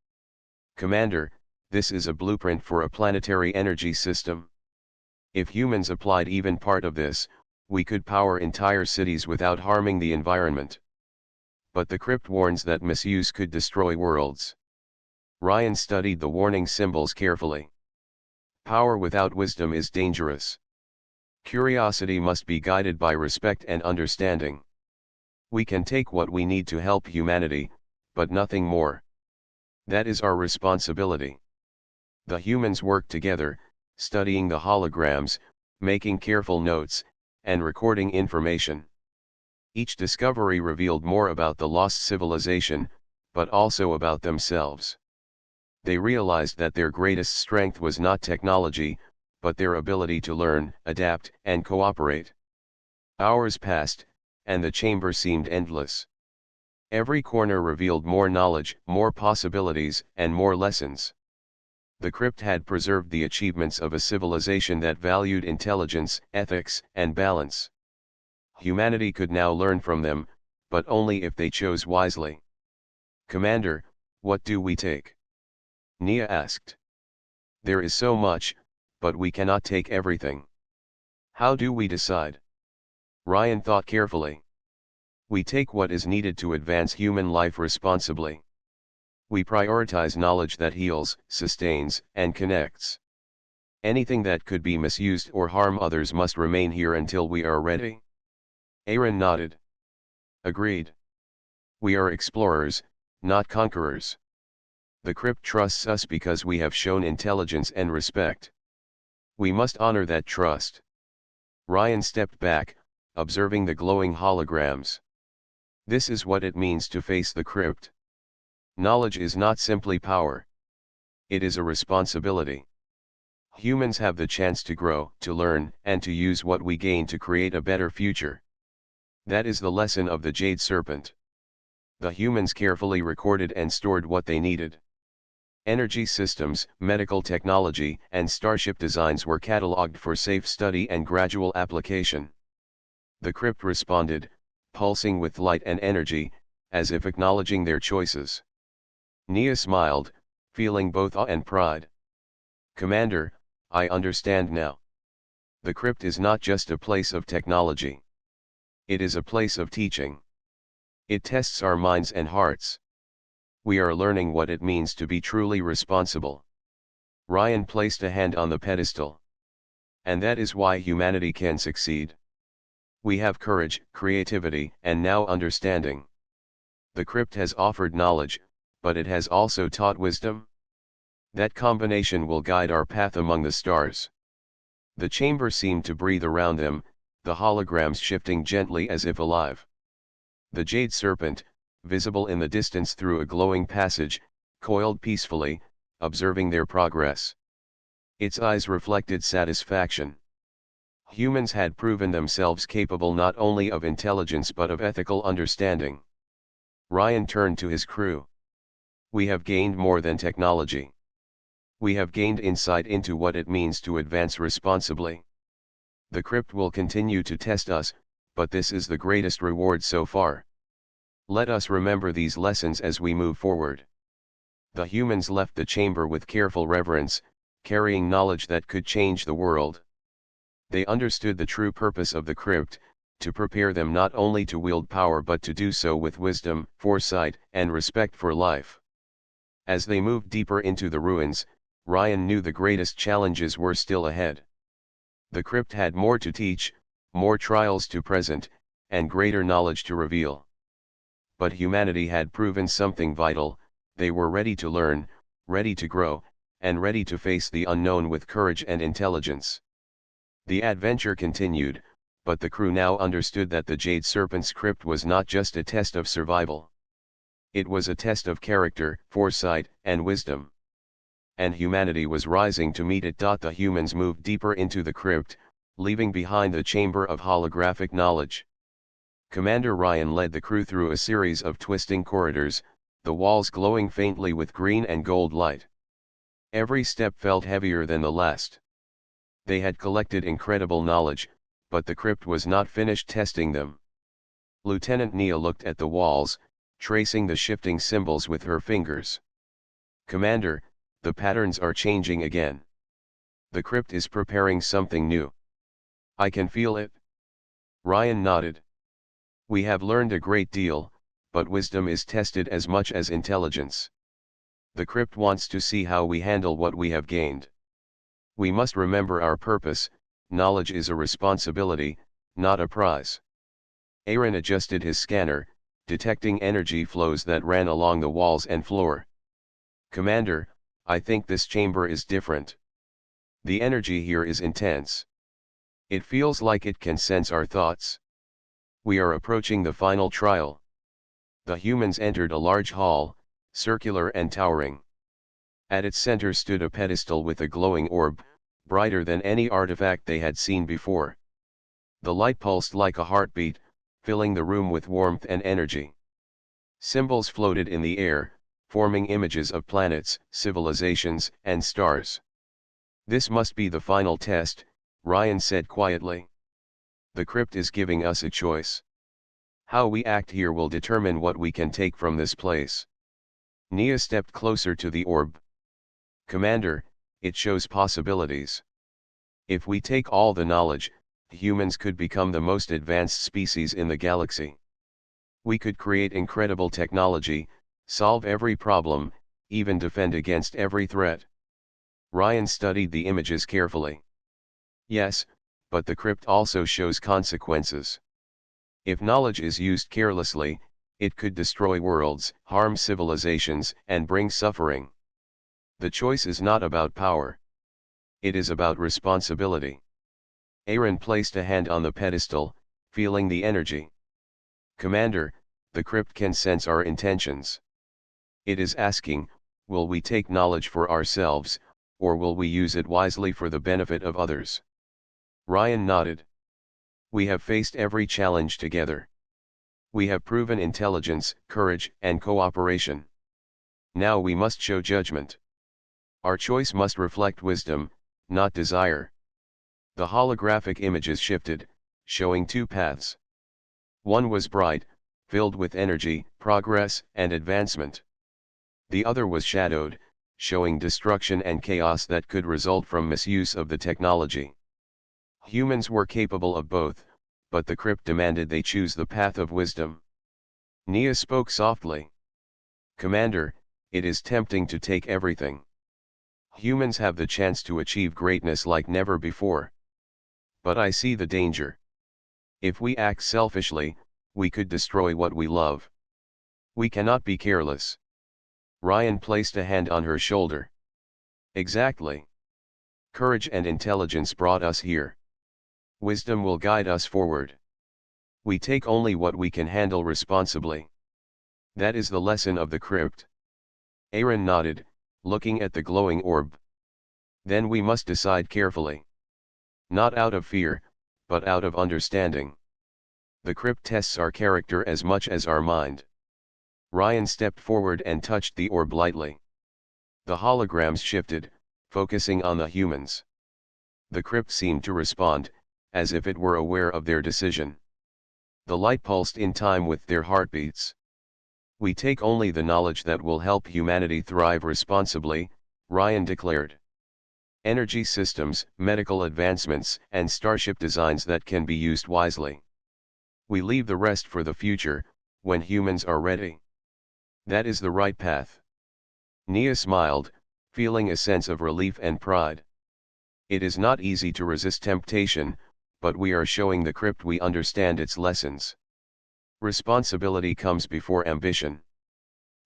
Commander, this is a blueprint for a planetary energy system. If humans applied even part of this, we could power entire cities without harming the environment. But the crypt warns that misuse could destroy worlds. Ryan studied the warning symbols carefully. Power without wisdom is dangerous. Curiosity must be guided by respect and understanding. We can take what we need to help humanity, but nothing more. That is our responsibility. The humans worked together, studying the holograms, making careful notes, and recording information. Each discovery revealed more about the lost civilization, but also about themselves. They realized that their greatest strength was not technology, but their ability to learn, adapt, and cooperate. Hours passed, and the chamber seemed endless. Every corner revealed more knowledge, more possibilities, and more lessons. The crypt had preserved the achievements of a civilization that valued intelligence, ethics, and balance. Humanity could now learn from them, but only if they chose wisely. Commander, what do we take? Nia asked. There is so much, but we cannot take everything. How do we decide? Ryan thought carefully. We take what is needed to advance human life responsibly. We prioritize knowledge that heals, sustains, and connects. Anything that could be misused or harm others must remain here until we are ready. Aaron nodded. Agreed. We are explorers, not conquerors. The crypt trusts us because we have shown intelligence and respect. We must honor that trust. Ryan stepped back, observing the glowing holograms. This is what it means to face the crypt. Knowledge is not simply power. It is a responsibility. Humans have the chance to grow, to learn, and to use what we gain to create a better future. That is the lesson of the Jade Serpent. The humans carefully recorded and stored what they needed. Energy systems, medical technology, and starship designs were catalogued for safe study and gradual application. The crypt responded, pulsing with light and energy, as if acknowledging their choices. Nia smiled, feeling both awe and pride. "Commander, I understand now. The crypt is not just a place of technology. It is a place of teaching. It tests our minds and hearts. We are learning what it means to be truly responsible." Ryan placed a hand on the pedestal. "And that is why humanity can succeed. We have courage, creativity, and now understanding. The crypt has offered knowledge, but it has also taught wisdom. That combination will guide our path among the stars." The chamber seemed to breathe around them, the holograms shifting gently as if alive. The Jade Serpent, visible in the distance through a glowing passage, coiled peacefully, observing their progress. Its eyes reflected satisfaction. Humans had proven themselves capable not only of intelligence but of ethical understanding. Ryan turned to his crew. "We have gained more than technology. We have gained insight into what it means to advance responsibly. The crypt will continue to test us, but this is the greatest reward so far. Let us remember these lessons as we move forward." The humans left the chamber with careful reverence, carrying knowledge that could change the world. They understood the true purpose of the crypt, to prepare them not only to wield power but to do so with wisdom, foresight, and respect for life. As they moved deeper into the ruins, Ryan knew the greatest challenges were still ahead. The crypt had more to teach, more trials to present, and greater knowledge to reveal. But humanity had proven something vital: they were ready to learn, ready to grow, and ready to face the unknown with courage and intelligence. The adventure continued, but the crew now understood that the Jade Serpent's crypt was not just a test of survival. It was a test of character, foresight, and wisdom. And humanity was rising to meet it. The humans moved deeper into the crypt, leaving behind the chamber of holographic knowledge. Commander Ryan led the crew through a series of twisting corridors, the walls glowing faintly with green and gold light. Every step felt heavier than the last. They had collected incredible knowledge, but the crypt was not finished testing them. Lieutenant Nia looked at the walls, tracing the shifting symbols with her fingers. "Commander, the patterns are changing again. The crypt is preparing something new. I can feel it." Ryan nodded. "We have learned a great deal, but wisdom is tested as much as intelligence. The crypt wants to see how we handle what we have gained. We must remember our purpose: knowledge is a responsibility, not a prize." Aaron adjusted his scanner, detecting energy flows that ran along the walls and floor. "Commander, I think this chamber is different. The energy here is intense. It feels like it can sense our thoughts. We are approaching the final trial." The humans entered a large hall, circular and towering. At its center stood a pedestal with a glowing orb, brighter than any artifact they had seen before. The light pulsed like a heartbeat, filling the room with warmth and energy. Symbols floated in the air, forming images of planets, civilizations, and stars. "This must be the final test," Ryan said quietly. "The crypt is giving us a choice. How we act here will determine what we can take from this place." Nia stepped closer to the orb. "Commander, it shows possibilities. If we take all the knowledge, humans could become the most advanced species in the galaxy. We could create incredible technology, solve every problem, even defend against every threat." Ryan studied the images carefully. "Yes, but the crypt also shows consequences. If knowledge is used carelessly, it could destroy worlds, harm civilizations, and bring suffering. The choice is not about power. It is about responsibility." Aaron placed a hand on the pedestal, feeling the energy. "Commander, the crypt can sense our intentions. It is asking, will we take knowledge for ourselves, or will we use it wisely for the benefit of others?" Ryan nodded. "We have faced every challenge together. We have proven intelligence, courage, and cooperation. Now we must show judgment. Our choice must reflect wisdom, not desire. The holographic images shifted, showing two paths. One was bright, filled with energy, progress, and advancement. The other was shadowed, showing destruction and chaos that could result from misuse of the technology. Humans were capable of both, but the Crypt demanded they choose the path of wisdom. Nia spoke softly. Commander, it is tempting to take everything. Humans have the chance to achieve greatness like never before. But I see the danger. If we act selfishly, we could destroy what we love. We cannot be careless. Ryan placed a hand on her shoulder. Exactly. Courage and intelligence brought us here. Wisdom will guide us forward. We take only what we can handle responsibly. That is the lesson of the Crypt. Aaron nodded, looking at the glowing orb. Then we must decide carefully. Not out of fear, but out of understanding. The Crypt tests our character as much as our mind. Ryan stepped forward and touched the orb lightly. The holograms shifted, focusing on the humans. The Crypt seemed to respond, as if it were aware of their decision. The light pulsed in time with their heartbeats. We take only the knowledge that will help humanity thrive responsibly, Ryan declared. Energy systems, medical advancements, and starship designs that can be used wisely. We leave the rest for the future, when humans are ready. That is the right path. Nia smiled, feeling a sense of relief and pride. It is not easy to resist temptation, but we are showing the Crypt we understand its lessons. Responsibility comes before ambition.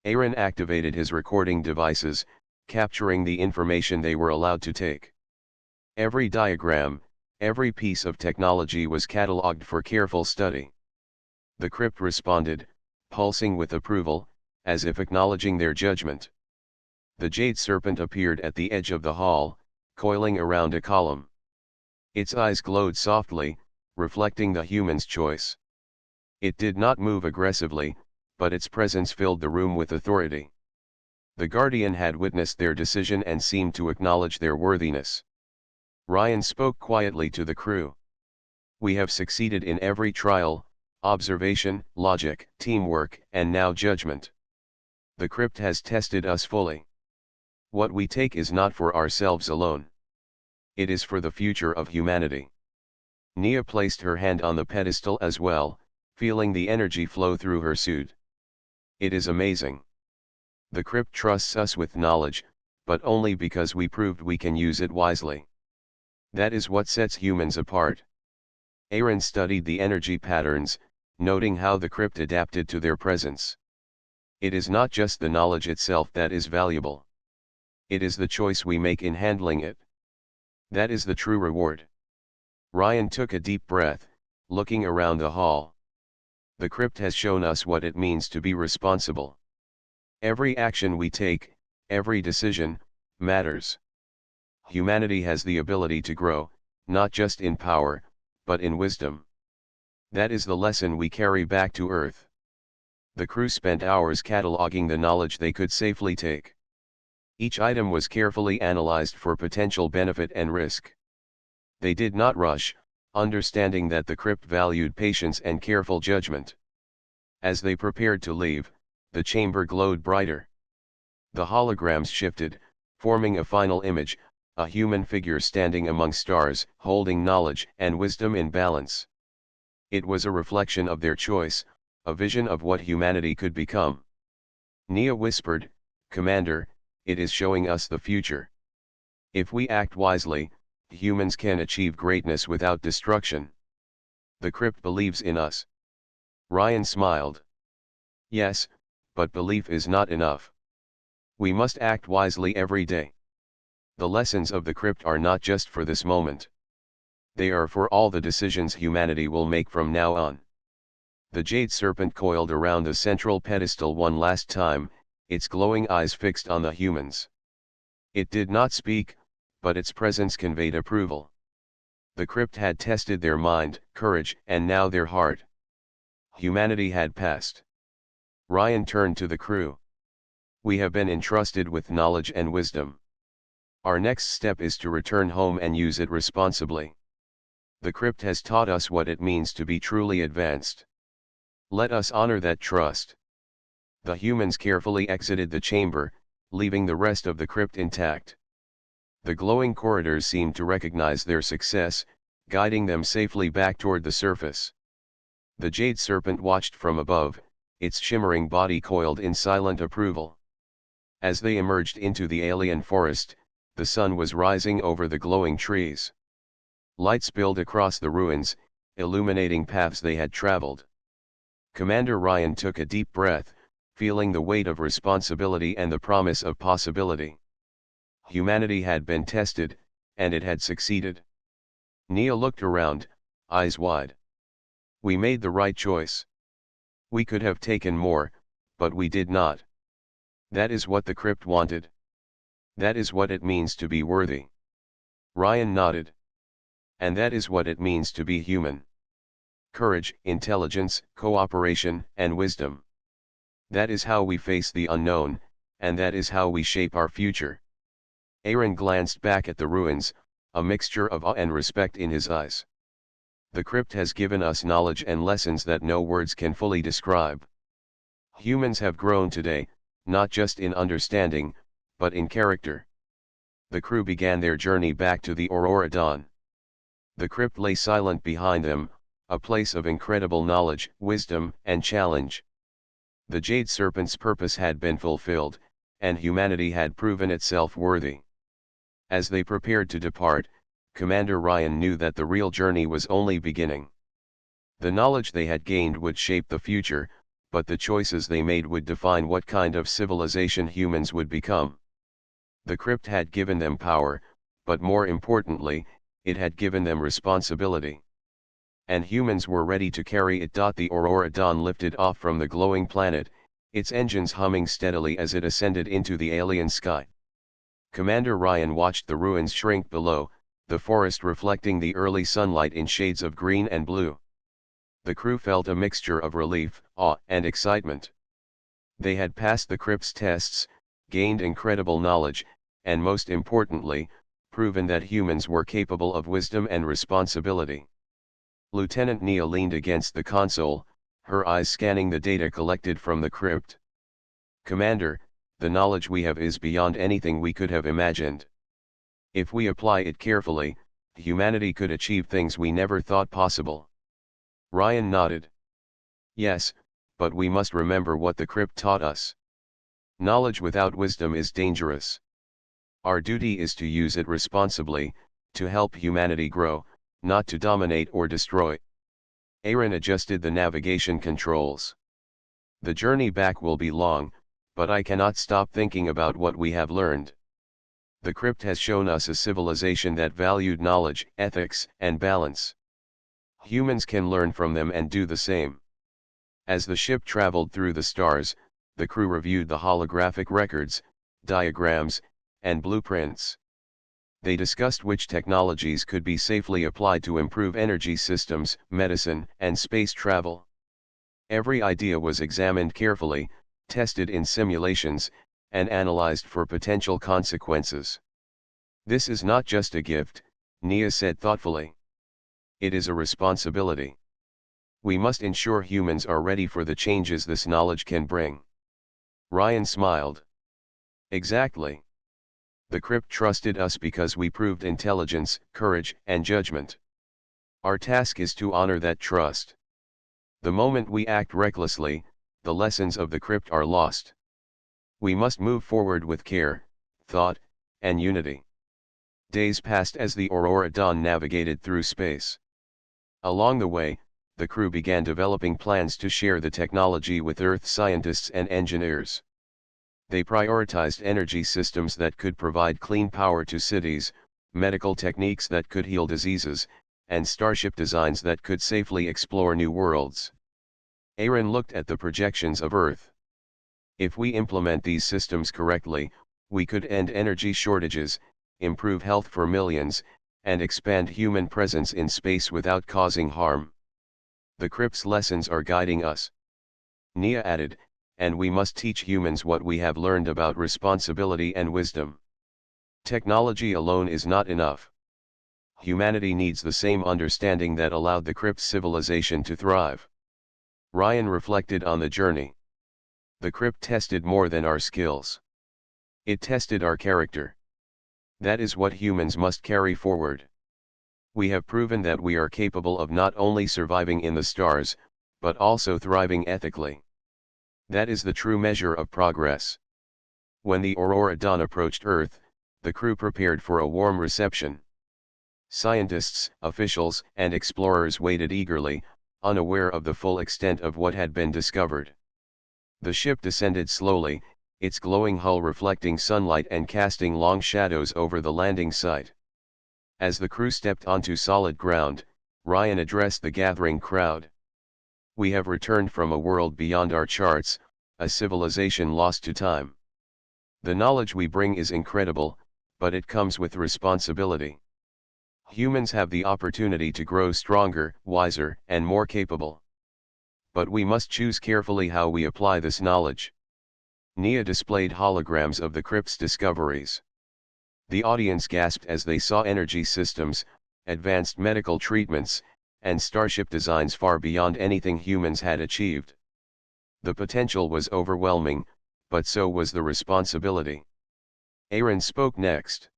Aaron activated his recording devices, capturing the information they were allowed to take. Every diagram, every piece of technology was catalogued for careful study. The Crypt responded, pulsing with approval, as if acknowledging their judgment. The Jade Serpent appeared at the edge of the hall, coiling around a column. Its eyes glowed softly, reflecting the human's choice. It did not move aggressively, but its presence filled the room with authority. The Guardian had witnessed their decision and seemed to acknowledge their worthiness. Ryan spoke quietly to the crew. We have succeeded in every trial, observation, logic, teamwork, and now judgment. The Crypt has tested us fully. What we take is not for ourselves alone. It is for the future of humanity. Nia placed her hand on the pedestal as well, feeling the energy flow through her suit. It is amazing. The Crypt trusts us with knowledge, but only because we proved we can use it wisely. That is what sets humans apart. Aaron studied the energy patterns, noting how the Crypt adapted to their presence. It is not just the knowledge itself that is valuable. It is the choice we make in handling it. That is the true reward. Ryan took a deep breath, looking around the hall. The Crypt has shown us what it means to be responsible. Every action we take, every decision, matters. Humanity has the ability to grow, not just in power, but in wisdom. That is the lesson we carry back to Earth. The crew spent hours cataloging the knowledge they could safely take. Each item was carefully analyzed for potential benefit and risk. They did not rush, understanding that the Crypt valued patience and careful judgment. As they prepared to leave, the chamber glowed brighter. The holograms shifted, forming a final image, a human figure standing among stars, holding knowledge and wisdom in balance. It was a reflection of their choice, a vision of what humanity could become. Nia whispered, "Commander, it is showing us the future. If we act wisely, humans can achieve greatness without destruction. The Crypt believes in us." Ryan smiled. Yes, but belief is not enough. We must act wisely every day. The lessons of the Crypt are not just for this moment. They are for all the decisions humanity will make from now on. The Jade Serpent coiled around the central pedestal one last time, its glowing eyes fixed on the humans. It did not speak, but its presence conveyed approval. The Crypt had tested their mind, courage, and now their heart. Humanity had passed. Ryan turned to the crew. We have been entrusted with knowledge and wisdom. Our next step is to return home and use it responsibly. The crypt has taught us what it means to be truly advanced. Let us honor that trust. The humans carefully exited the chamber, leaving the rest of the crypt intact. The glowing corridors seemed to recognize their success, guiding them safely back toward the surface. The Jade Serpent watched from above, its shimmering body coiled in silent approval. As they emerged into the alien forest, the sun was rising over the glowing trees. Light spilled across the ruins, illuminating paths they had traveled. Commander Ryan took a deep breath, feeling the weight of responsibility and the promise of possibility. Humanity had been tested, and it had succeeded. Nia looked around, eyes wide. We made the right choice. We could have taken more, but we did not. That is what the crypt wanted. That is what it means to be worthy. Ryan nodded. And that is what it means to be human. Courage, intelligence, cooperation, and wisdom. That is how we face the unknown, and that is how we shape our future. Aaron glanced back at the ruins, a mixture of awe and respect in his eyes. The crypt has given us knowledge and lessons that no words can fully describe. Humans have grown today, not just in understanding, but in character. The crew began their journey back to the Aurora Dawn. The crypt lay silent behind them, a place of incredible knowledge, wisdom, and challenge. The Jade Serpent's purpose had been fulfilled, and humanity had proven itself worthy. As they prepared to depart, Commander Ryan knew that the real journey was only beginning. The knowledge they had gained would shape the future, but the choices they made would define what kind of civilization humans would become. The crypt had given them power, but more importantly, it had given them responsibility. And humans were ready to carry it. The Aurora Dawn lifted off from the glowing planet, its engines humming steadily as it ascended into the alien sky. Commander Ryan watched the ruins shrink below, the forest reflecting the early sunlight in shades of green and blue. The crew felt a mixture of relief, awe, and excitement. They had passed the crypt's tests, gained incredible knowledge, and most importantly, proven that humans were capable of wisdom and responsibility. Lieutenant Nia leaned against the console, her eyes scanning the data collected from the crypt. Commander, the knowledge we have is beyond anything we could have imagined. If we apply it carefully, humanity could achieve things we never thought possible. Ryan nodded. Yes, but we must remember what the crypt taught us. Knowledge without wisdom is dangerous. Our duty is to use it responsibly, to help humanity grow, not to dominate or destroy. Aaron adjusted the navigation controls. The journey back will be long, but I cannot stop thinking about what we have learned. The crypt has shown us a civilization that valued knowledge, ethics, and balance. Humans can learn from them and do the same. As the ship traveled through the stars, the crew reviewed the holographic records, diagrams, and blueprints. They discussed which technologies could be safely applied to improve energy systems, medicine, and space travel. Every idea was examined carefully, tested in simulations, and analyzed for potential consequences. This is not just a gift, Nia said thoughtfully. It is a responsibility. We must ensure humans are ready for the changes this knowledge can bring. Ryan smiled. Exactly. The crypt trusted us because we proved intelligence, courage, and judgment. Our task is to honor that trust. The moment we act recklessly, the lessons of the crypt are lost. We must move forward with care, thought, and unity. Days passed as the Aurora Dawn navigated through space. Along the way, the crew began developing plans to share the technology with Earth scientists and engineers. They prioritized energy systems that could provide clean power to cities, medical techniques that could heal diseases, and starship designs that could safely explore new worlds. Aaron looked at the projections of Earth. If we implement these systems correctly, we could end energy shortages, improve health for millions, and expand human presence in space without causing harm. The Crypt's lessons are guiding us. Nia added, and we must teach humans what we have learned about responsibility and wisdom. Technology alone is not enough. Humanity needs the same understanding that allowed the Crypt civilization to thrive. Ryan reflected on the journey. The Crypt tested more than our skills. It tested our character. That is what humans must carry forward. We have proven that we are capable of not only surviving in the stars, but also thriving ethically. That is the true measure of progress. When the Aurora Dawn approached Earth, the crew prepared for a warm reception. Scientists, officials, and explorers waited eagerly, unaware of the full extent of what had been discovered. The ship descended slowly, its glowing hull reflecting sunlight and casting long shadows over the landing site. As the crew stepped onto solid ground, Ryan addressed the gathering crowd. We have returned from a world beyond our charts, a civilization lost to time. The knowledge we bring is incredible, but it comes with responsibility. Humans have the opportunity to grow stronger, wiser, and more capable. But we must choose carefully how we apply this knowledge. Nia displayed holograms of the Crypt's discoveries. The audience gasped as they saw energy systems, advanced medical treatments, and starship designs far beyond anything humans had achieved. The potential was overwhelming, but so was the responsibility. Aaron spoke next.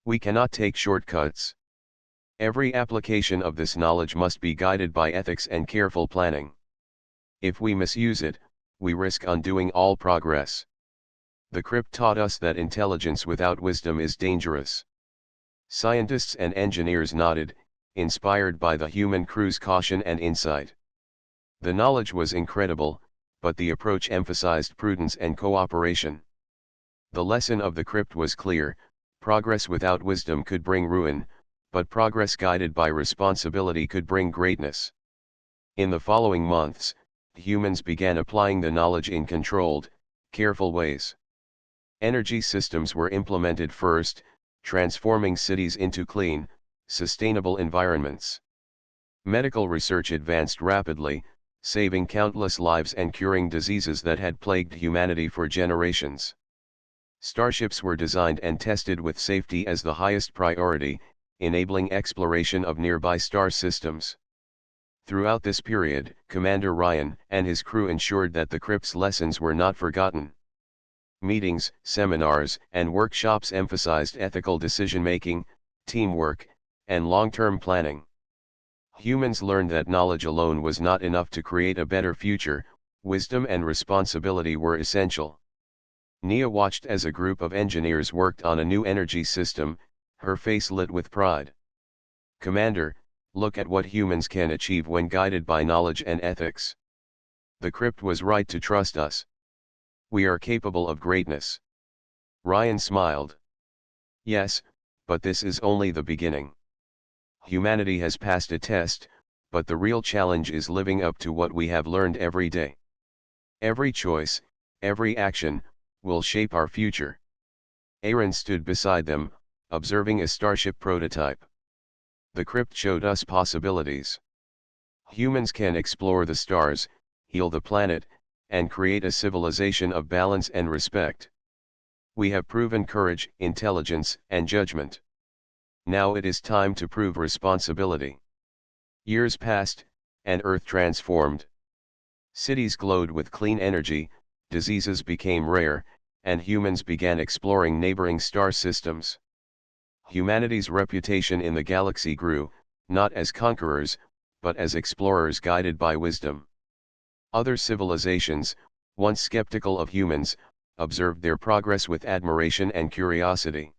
We cannot take shortcuts. Every application of this knowledge must be guided by ethics and careful planning. If we misuse it, we risk undoing all progress. The Crypt taught us that intelligence without wisdom is dangerous. Scientists and engineers nodded, inspired by the human crew's caution and insight. The knowledge was incredible, but the approach emphasized prudence and cooperation. The lesson of the Crypt was clear: progress without wisdom could bring ruin, but progress guided by responsibility could bring greatness. In the following months, humans began applying the knowledge in controlled, careful ways. Energy systems were implemented first, transforming cities into clean, sustainable environments. Medical research advanced rapidly, saving countless lives and curing diseases that had plagued humanity for generations. Starships were designed and tested with safety as the highest priority, enabling exploration of nearby star systems. Throughout this period, Commander Ryan and his crew ensured that the Crypt's lessons were not forgotten. Meetings, seminars, and workshops emphasized ethical decision-making, teamwork, and long-term planning. Humans learned that knowledge alone was not enough to create a better future. Wisdom and responsibility were essential. Nia watched as a group of engineers worked on a new energy system, her face lit with pride. "Commander, look at what humans can achieve when guided by knowledge and ethics. The Crypt was right to trust us. We are capable of greatness." Ryan smiled. "Yes, but this is only the beginning. Humanity has passed a test, but the real challenge is living up to what we have learned every day. Every choice, every action, will shape our future." Aaron stood beside them, observing a starship prototype. The Crypt showed us possibilities. Humans can explore the stars, heal the planet, and create a civilization of balance and respect. We have proven courage, intelligence, and judgment. Now it is time to prove responsibility. Years passed, and Earth transformed. Cities glowed with clean energy, diseases became rare, and humans began exploring neighboring star systems. Humanity's reputation in the galaxy grew, not as conquerors, but as explorers guided by wisdom. Other civilizations, once skeptical of humans, observed their progress with admiration and curiosity.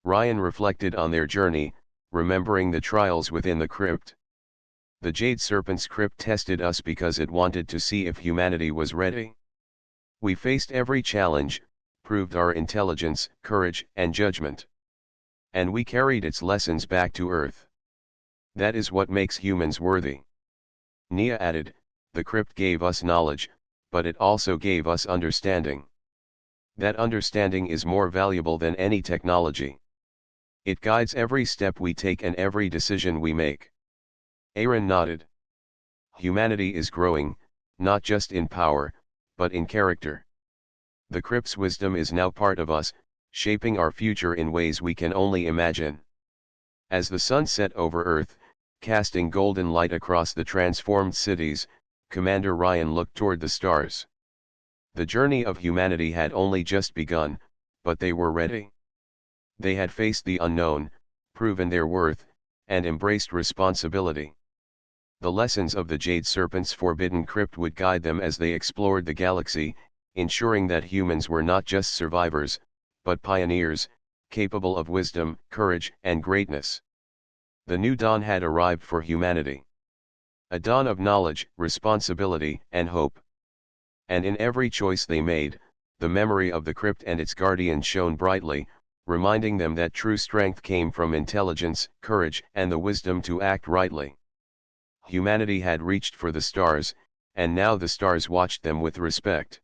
Ryan reflected on their journey, remembering the trials within the Crypt. The Jade Serpent's Crypt tested us because it wanted to see if humanity was ready. We faced every challenge, proved our intelligence, courage, and judgment. And we carried its lessons back to Earth. That is what makes humans worthy. Nia added, "The Crypt gave us knowledge, but it also gave us understanding. That understanding is more valuable than any technology. It guides every step we take and every decision we make." Aaron nodded. Humanity is growing, not just in power, but in character. The Crypt's wisdom is now part of us, shaping our future in ways we can only imagine. As the sun set over Earth, casting golden light across the transformed cities, Commander Ryan looked toward the stars. The journey of humanity had only just begun, but they were ready. They had faced the unknown, proven their worth, and embraced responsibility. The lessons of the Jade Serpent's forbidden crypt would guide them as they explored the galaxy, ensuring that humans were not just survivors, but pioneers, capable of wisdom, courage, and greatness. The new dawn had arrived for humanity. A dawn of knowledge, responsibility, and hope. And in every choice they made, the memory of the crypt and its guardian shone brightly, reminding them that true strength came from intelligence, courage, and the wisdom to act rightly. Humanity had reached for the stars, and now the stars watched them with respect.